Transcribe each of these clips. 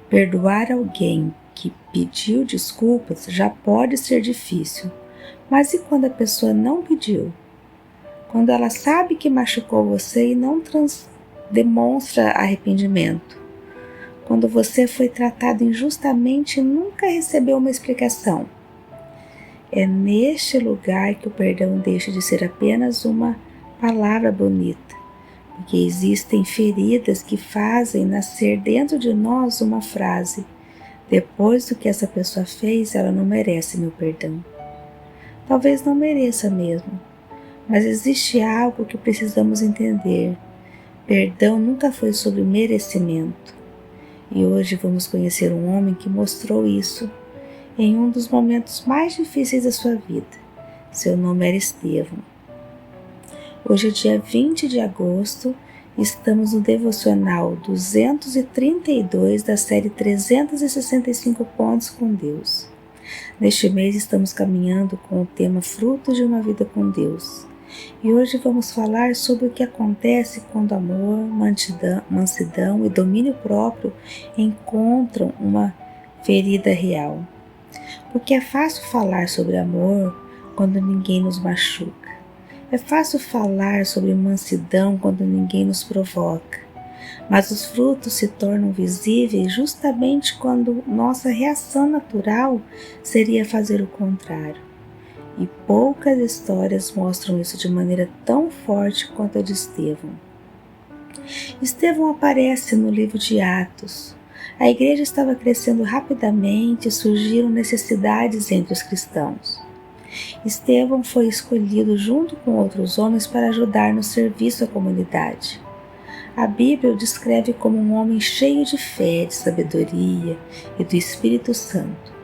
Perdoar alguém que pediu desculpas já pode ser difícil, mas e quando a pessoa não pediu? Quando ela sabe que machucou você e não demonstra arrependimento? Quando você foi tratado injustamente e nunca recebeu uma explicação? É neste lugar que o perdão deixa de ser apenas uma palavra bonita, porque existem feridas que fazem nascer dentro de nós uma frase: depois do que essa pessoa fez, ela não merece meu perdão. Talvez não mereça mesmo, mas existe algo que precisamos entender. Perdão nunca foi sobre merecimento. E hoje vamos conhecer um homem que mostrou isso em um dos momentos mais difíceis da sua vida. Seu nome era Estevão. Hoje é dia 20 de agosto, estamos no devocional 232 da série 365 Pontos com Deus. Neste mês estamos caminhando com o tema Frutos de uma Vida com Deus. E hoje vamos falar sobre o que acontece quando amor, mansidão e domínio próprio encontram uma ferida real. Porque é fácil falar sobre amor quando ninguém nos machuca. É fácil falar sobre mansidão quando ninguém nos provoca. Mas os frutos se tornam visíveis justamente quando nossa reação natural seria fazer o contrário. E poucas histórias mostram isso de maneira tão forte quanto a de Estevão. Estevão aparece no livro de Atos. A igreja estava crescendo rapidamente e surgiram necessidades entre os cristãos. Estevão foi escolhido junto com outros homens para ajudar no serviço à comunidade. A Bíblia o descreve como um homem cheio de fé, de sabedoria e do Espírito Santo.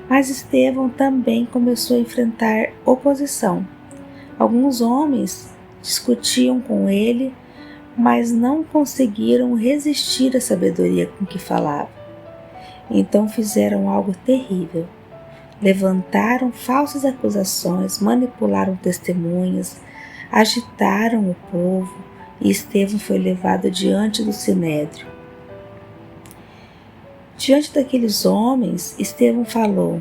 Mas Estevão também começou a enfrentar oposição. Alguns homens discutiam com ele, mas não conseguiram resistir à sabedoria com que falava. Então fizeram algo terrível. Levantaram falsas acusações, manipularam testemunhas, agitaram o povo e Estevão foi levado diante do Sinédrio. Diante daqueles homens, Estevão falou.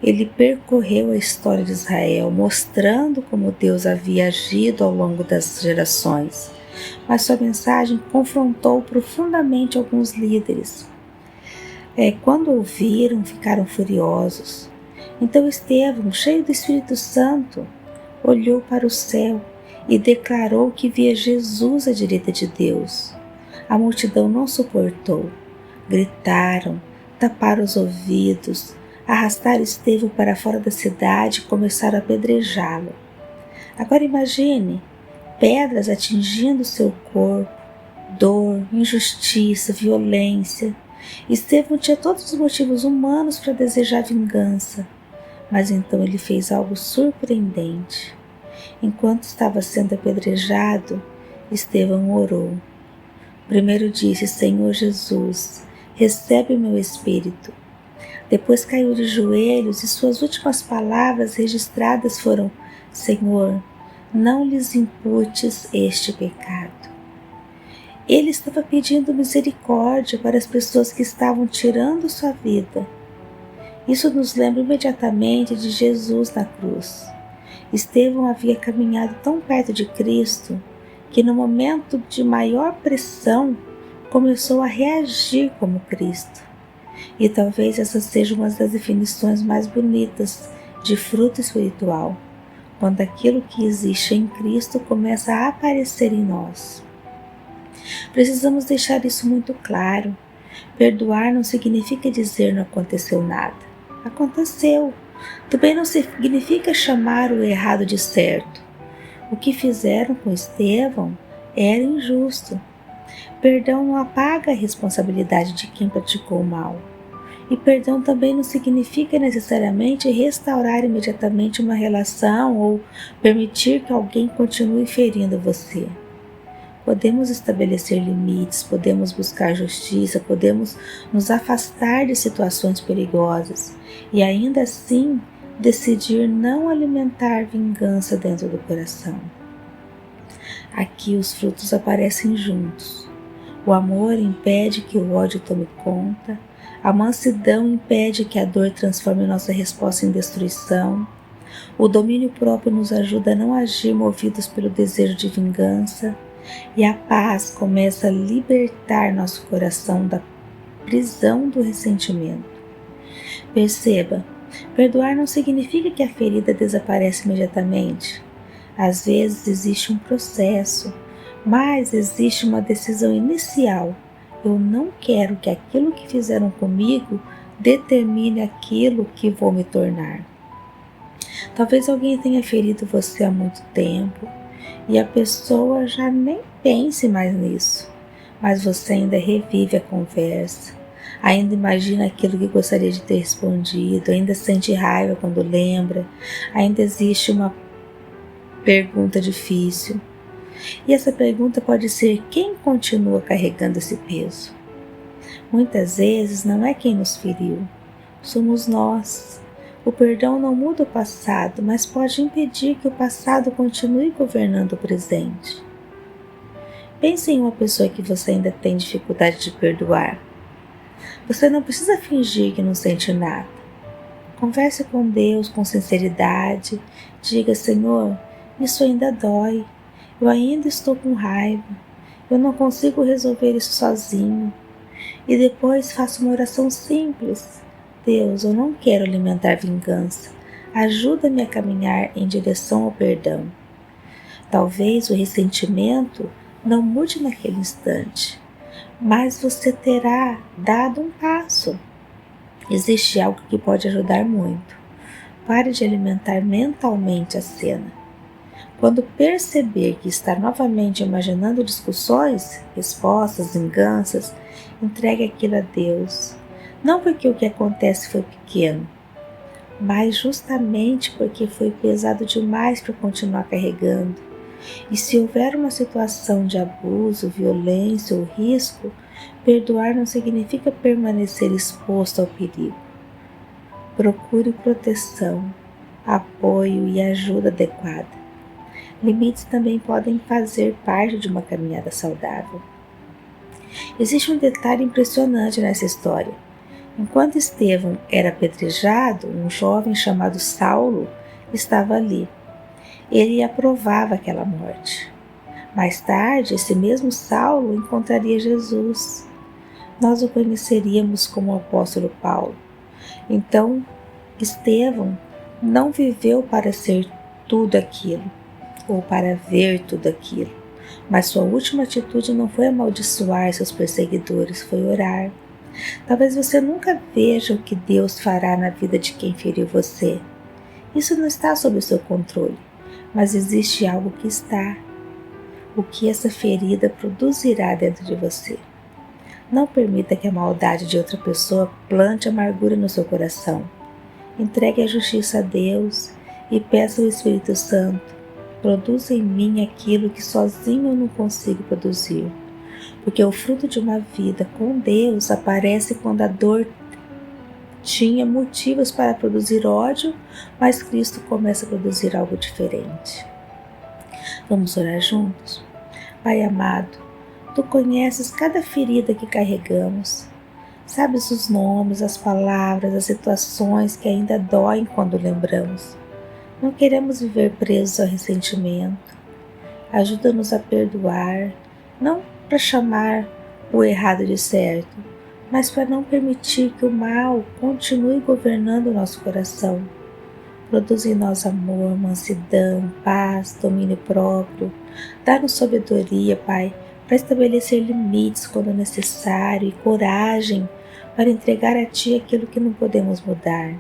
Ele percorreu a história de Israel, mostrando como Deus havia agido ao longo das gerações. Mas sua mensagem confrontou profundamente alguns líderes. Quando ouviram, ficaram furiosos. Então Estevão, cheio do Espírito Santo, olhou para o céu e declarou que via Jesus à direita de Deus. A multidão não suportou. Gritaram, taparam os ouvidos, arrastaram Estevão para fora da cidade e começaram a apedrejá-lo. Agora imagine, pedras atingindo seu corpo, dor, injustiça, violência. Estevão tinha todos os motivos humanos para desejar vingança, mas então ele fez algo surpreendente. Enquanto estava sendo apedrejado, Estevão orou. Primeiro disse: Senhor Jesus, recebe o meu espírito. Depois caiu de joelhos e suas últimas palavras registradas foram: Senhor, não lhes imputes este pecado. Ele estava pedindo misericórdia para as pessoas que estavam tirando sua vida. Isso nos lembra imediatamente de Jesus na cruz. Estevão havia caminhado tão perto de Cristo que no momento de maior pressão começou a reagir como Cristo. E talvez essa seja uma das definições mais bonitas de fruto espiritual, quando aquilo que existe em Cristo começa a aparecer em nós. Precisamos deixar isso muito claro. Perdoar não significa dizer não aconteceu nada. Aconteceu. Também não significa chamar o errado de certo. O que fizeram com Estevão era injusto. Perdão não apaga a responsabilidade de quem praticou o mal. E perdão também não significa necessariamente restaurar imediatamente uma relação ou permitir que alguém continue ferindo você. Podemos estabelecer limites, podemos buscar justiça, podemos nos afastar de situações perigosas e ainda assim decidir não alimentar vingança dentro do coração. Aqui os frutos aparecem juntos. O amor impede que o ódio tome conta. A mansidão impede que a dor transforme nossa resposta em destruição. O domínio próprio nos ajuda a não agir movidos pelo desejo de vingança. E a paz começa a libertar nosso coração da prisão do ressentimento. Perceba, perdoar não significa que a ferida desaparece imediatamente. Às vezes existe um processo, mas existe uma decisão inicial. Eu não quero que aquilo que fizeram comigo determine aquilo que vou me tornar. Talvez alguém tenha ferido você há muito tempo e a pessoa já nem pense mais nisso, mas você ainda revive a conversa, ainda imagina aquilo que gostaria de ter respondido, ainda sente raiva quando lembra, ainda existe uma pergunta difícil. E essa pergunta pode ser: quem continua carregando esse peso? Muitas vezes não é quem nos feriu, somos nós. O perdão não muda o passado, mas pode impedir que o passado continue governando o presente. Pense em uma pessoa que você ainda tem dificuldade de perdoar. Você não precisa fingir que não sente nada. Converse com Deus com sinceridade. Diga: Senhor, isso ainda dói. Eu ainda estou com raiva. Eu não consigo resolver isso sozinho. E depois faça uma oração simples. Deus, eu não quero alimentar vingança. Ajuda-me a caminhar em direção ao perdão. Talvez o ressentimento não mude naquele instante, mas você terá dado um passo. Existe algo que pode ajudar muito. Pare de alimentar mentalmente a cena. Quando perceber que está novamente imaginando discussões, respostas, vinganças, entregue aquilo a Deus. Não porque o que acontece foi pequeno, mas justamente porque foi pesado demais para continuar carregando. E se houver uma situação de abuso, violência ou risco, perdoar não significa permanecer exposto ao perigo. Procure proteção, apoio e ajuda adequada. Limites também podem fazer parte de uma caminhada saudável. Existe um detalhe impressionante nessa história. Enquanto Estevão era apedrejado, um jovem chamado Saulo estava ali. Ele aprovava aquela morte. Mais tarde, esse mesmo Saulo encontraria Jesus. Nós o conheceríamos como o apóstolo Paulo. Então, Estevão não viveu para ser tudo aquilo, ou para ver tudo aquilo, mas sua última atitude não foi amaldiçoar seus perseguidores, foi orar. Talvez você nunca veja o que Deus fará na vida de quem feriu você. Isso não está sob o seu controle, mas existe algo que está. O que essa ferida produzirá dentro de você. Não permita que a maldade de outra pessoa plante amargura no seu coração. Entregue a justiça a Deus e peça ao Espírito Santo: produza em mim aquilo que sozinho eu não consigo produzir. Porque o fruto de uma vida com Deus aparece quando a dor tinha motivos para produzir ódio, mas Cristo começa a produzir algo diferente. Vamos orar juntos? Pai amado, Tu conheces cada ferida que carregamos. Sabes os nomes, as palavras, as situações que ainda doem quando lembramos. Não queremos viver presos ao ressentimento. Ajuda-nos a perdoar, não para chamar o errado de certo, mas para não permitir que o mal continue governando o nosso coração. Produz em nós amor, mansidão, paz, domínio próprio. Dá-nos sabedoria, Pai, para estabelecer limites quando necessário e coragem para entregar a Ti aquilo que não podemos mudar.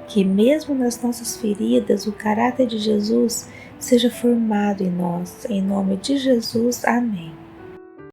Que mesmo nas nossas feridas, o caráter de Jesus seja formado em nós. Em nome de Jesus, amém.